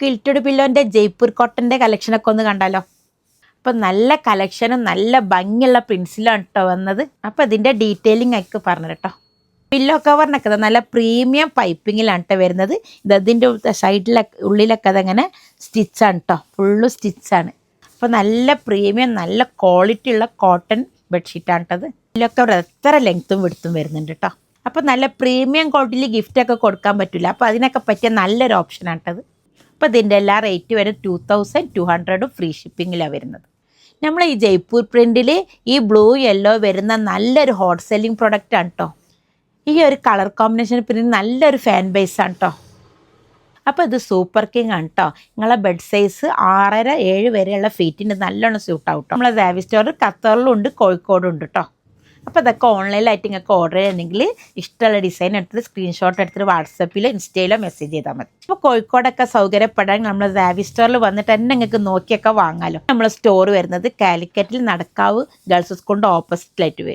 ക്വിൽറ്റഡ് പില്ലോൻ്റെ ജയ്പൂർ കോട്ടൻ്റെ കളക്ഷനൊക്കെ ഒന്ന് കണ്ടാലോ. അപ്പം നല്ല കളക്ഷനും നല്ല ഭംഗിയുള്ള പ്രിൻസിലാണ് കേട്ടോ വന്നത്. അപ്പോൾ ഇതിൻ്റെ ഡീറ്റെയിലിംഗ് ഒക്കെ പറഞ്ഞു കേട്ടോ. പില്ലോ കവറിനൊക്കെ നല്ല പ്രീമിയം പൈപ്പിങ്ങിലാണ് കേട്ടോ വരുന്നത്. ഇതിൻ്റെ സൈഡിലൊക്കെ ഉള്ളിലൊക്കെ അതങ്ങനെ സ്റ്റിച്ചാണ് കേട്ടോ, ഫുള്ള് സ്റ്റിച്ചാണ്. അപ്പോൾ നല്ല പ്രീമിയം നല്ല ക്വാളിറ്റി ഉള്ള കോട്ടൺ ബെഡ്ഷീറ്റാണ് കേട്ടത്. പില്ലോ കവർ എത്ര ലെങ്ത്തും വിടുത്തും വരുന്നുണ്ട് കേട്ടോ. അപ്പോൾ നല്ല പ്രീമിയം ക്വാളിറ്റിയിൽ ഗിഫ്റ്റൊക്കെ കൊടുക്കാൻ പറ്റില്ല, അപ്പോൾ അതിനൊക്കെ പറ്റിയ നല്ലൊരു ഓപ്ഷനാണ് കേട്ടത്. അപ്പോൾ ഇതിൻ്റെ എല്ലാ റേറ്റ് വരെ 2200 ഫ്രീ ഷിപ്പിങ്ങിലാണ് വരുന്നത്. നമ്മൾ ഈ ജയ്പൂർ പ്രിൻറ്റിൽ ഈ ബ്ലൂ യെല്ലോ വരുന്ന നല്ലൊരു ഹോട്ട് സെല്ലിങ് പ്രൊഡക്റ്റാണ് കേട്ടോ. ഈ ഒരു കളർ കോമ്പിനേഷൻ പിന്നെ നല്ലൊരു ഫാൻ ബേസാണ് കേട്ടോ. അപ്പോൾ ഇത് സൂപ്പർ കിങ് ആണ് കേട്ടോ. നിങ്ങളെ ബെഡ് സൈസ് 6.5-7 വരെയുള്ള ഫീറ്റിൻ്റെ നല്ലോണം സ്യൂട്ടാവും കേട്ടോ. നമ്മളെ സാവി സ്റ്റോർ ഖത്തറിലും ഉണ്ട്, കോഴിക്കോടും ഉണ്ട് കേട്ടോ. അപ്പോൾ ഇതൊക്കെ ഓൺലൈനിലായിട്ട് നിങ്ങൾക്ക് ഓർഡർ ചെയ്യണമെങ്കിൽ ഇഷ്ടമുള്ള ഡിസൈൻ എടുത്തിട്ട് സ്ക്രീൻഷോട്ട് എടുത്തിട്ട് വാട്സപ്പിലോ ഇൻസ്റ്റയിലോ മെസ്സേജ് ചെയ്താൽ മതി. അപ്പോൾ കോഴിക്കോടൊക്കെ സൗകര്യപ്പെടാൻ നമ്മൾ സാവി സ്റ്റോറിൽ വന്നിട്ട് തന്നെ നിങ്ങൾക്ക് നോക്കിയൊക്കെ വാങ്ങാമല്ലോ. നമ്മളെ സ്റ്റോർ വരുന്നത് കാലിക്കറ്റിൽ നടക്കാവ് ഗേൾസ് സ്കൂളിൻ്റെ ഓപ്പോസിറ്റിലായിട്ട് വരും.